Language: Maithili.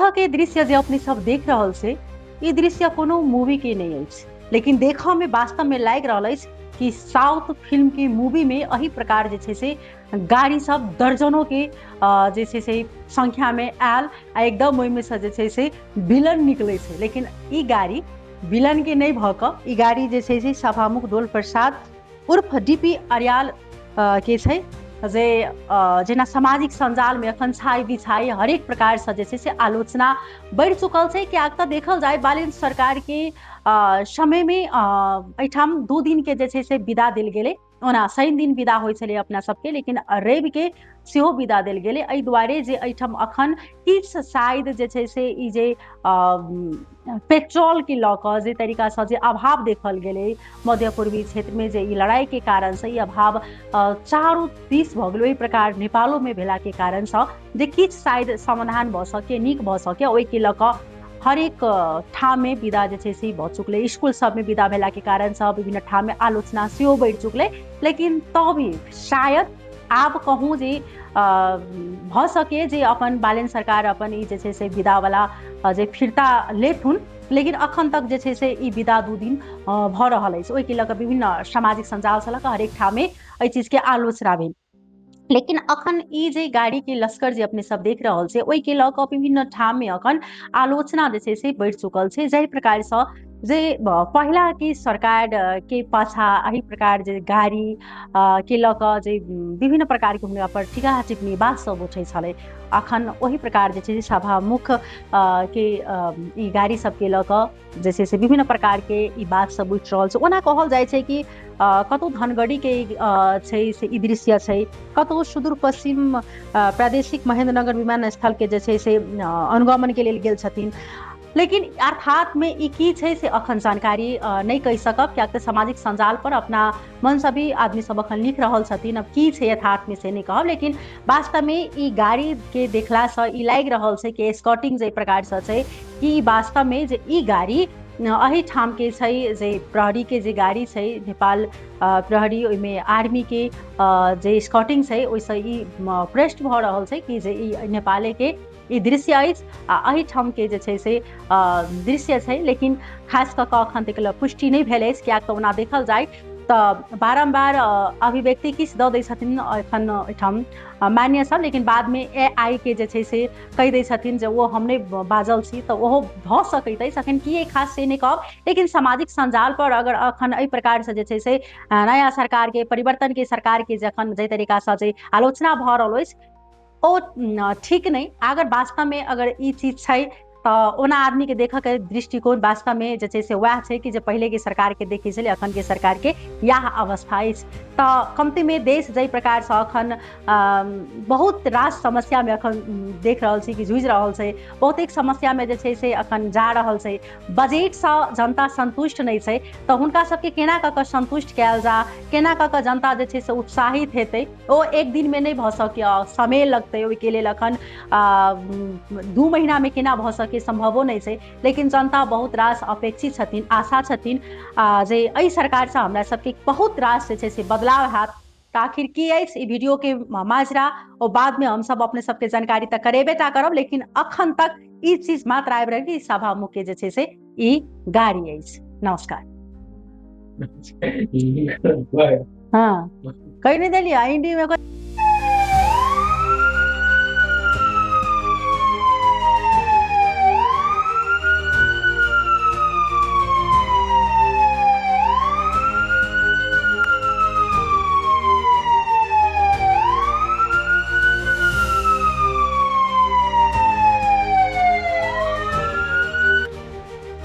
के दृश्य जे अपने सब देख रहल छै, ई दृश्य कोनो मूवी के नहीं अछि, लेकिन देखऽ में वास्तव में लागि रहल अछि कि साउथ फिल्म के मूवी में एही प्रकार जे छै से गाड़ी सब दर्जनों के जे छै से संख्या में आयल आ एकदम ओहिमे से जे छै से विलन निकलै छै। लेकिन ई गाड़ी विलन के नहीं भऽ कऽ ई गाड़ी जे छै से सभामुख डोल प्रसाद उर्फ डीपी अरियाल के छै जे जेना सामाजिक संजाल में अखन छाई बिछाई हरेक प्रकार से जे छै से आलोचना बढ़ि चुकल छै। कियाक तऽ देखल जाय बालेन्द्र सरकार के समय में एहिठाम 2 दिन के जे छै से विदा देल गेलै। ओना शनि दिन विदा होइ छलै अपना सबके, लेकिन रवि के सेहो विदा देल गेलै एहि दुआरे जे एहिठाम अखन किछु शायद जे छै से ई जे पेट्रोल के लऽ कऽ जे तरीका से जे अभाव देखल गेलै मध्य पूर्वी क्षेत्र में, जे ई लड़ाई के कारण से ई अभाव चारू दिस भऽ गेलै, ओहि प्रकार नेपालो में भेला के कारण से जे किछु शायद समाधान भऽ सके, नीक भऽ सके, ओहिके लऽ कऽ हरेक ठाम में विदा जे छै से भऽ चुकलै। स्कूल सब में विदा भेला के कारण से विभिन्न ठाम में आलोचना सेहो बढ़ि चुकलै। लेकिन तब भी शायद आब कहूँ जे भऽ सके जे अपन बालेन्द्र सरकार अपन ई जे छै से विदा वाला जे फिरता लेथुन, लेकिन अखन तक जे छै से ई विदा 2 दिन भऽ रहल अछि। ओहिके लऽ कऽ विभिन्न सामाजिक संजाल से लऽ कऽ हरेक ठाम में एहि चीज के आलोचना भेल। लेकिन अखन ई जे गाड़ी के लश्कर जे अपने सब देख रहल छै, ओहिके लऽ कऽ विभिन्न ठाम में अखन आलोचना जे छै से बढ़ि चुकल छै। जाहि प्रकार से जे पहिला की सरकार के पाछा एही प्रकार जे गाड़ी के लऽ कऽ जे विभिन्न प्रकार के हुनका पर टीका टिप्पणी बात सब उठै छलै, अखन ओही प्रकार जे छै से सभामुख के ई गाड़ी सबके लऽ कऽ जे छै से विभिन्न प्रकार के ई बात सब उठि रहल छै। ओना कहल जाइ छै कि कतौ धनगढ़ी के छै से ई दृश्य छै, कतौ सुदूर पश्चिम प्रादेशिक महेंद्रनगर विमानस्थल के जे छै से अनुगमन के लेल गेल छथिन। लेकिन अर्थात में ई की छै से अखन जानकारी नहीं कहि सकब, कियाक तऽ सामाजिक संजाल पर अपना मन से भी आदमी सब अखन लिख रहल छथिन। अब की छै यथार्थ में से नहीं कहब, लेकिन वास्तव में ई गाड़ी के देखला से ई लागि रहल छै कि स्कॉटिंग जे प्रकार से छै कि वास्तव में जे ई गाड़ी एही ठाम के छै जे प्रहरी के जे गाड़ी छै नेपाल प्रहरी, ओहिमे आर्मी के जे स्कॉटिंग छै ओहिसँ ई प्रश्न भऽ रहल छै कि जे ई नेपाले के ई दृश्य अछि आ एही ठाम के जे छै से दृश्य छै। लेकिन खास कऽ कऽ अखन तक पुष्टि नहीं भेल अछि, कियाक तऽ ओना देखल जाय तऽ बारम्बार अभिव्यक्ति किछु दऽ दै छथिन एखन एहिठाम मान्य सब, लेकिन बाद में AI के जे छै से कहि दै छथिन जे वो हम नहीं बाजल छी, तऽ ओहो भऽ सकैत अछि। अखन की खास से नहीं कहब, लेकिन सामाजिक संजाल पर अगर अखन एहि प्रकार से जे छै से नया सरकार के परिवर्तन के सरकार के जखन जे तरीका से जे आलोचना भऽ रहल अछि ओ ठीक नहीं। अगर वास्तव में अगर ई चीज छै तऽ ओना आदमी के देखऽ के दृष्टिकोण वास्तव में जे छै से वएह छै कि जे पहले के सरकार के देखै छलै, अखन के सरकार के इएह अवस्था अछि। तऽ कमती में देश जाहि प्रकार से अखन बहुत रास समस्या में अखन देख रहल छी कि जूझि रहल छै, बहुतेक समस्या में जे छै से अखन जा रहल छै। बजट से जनता संतुष्ट नहीं छै तऽ हुनका सबके केना कऽ कऽ संतुष्ट कयल जा, केना कऽ कऽ जनता जे छै से उत्साहित हेतै, ओ एक दिन में नहीं भऽ सकै, समय लगतै। ओहिके लेल अखन 2 महीना में केना भऽ सके संभवो नहीं छै। लेकिन जनता बहुत रास अपेक्षित छथिन, आशा छथिन जे एहि सरकार से हमरा सबके बहुत रास जे छै से बदलाव हैत। तऽ आखिर की अछि ई वीडियो के माजरा और बाद में हम सब अपने सबके जानकारी तऽ करेबे टा करब, लेकिन अखन तक ई चीज मात्र आबि रहल कि सभामुख के जे छै से ई गाड़ी अछि। नमस्कार। हाँ, कहि नहीं देलिए हिंदी में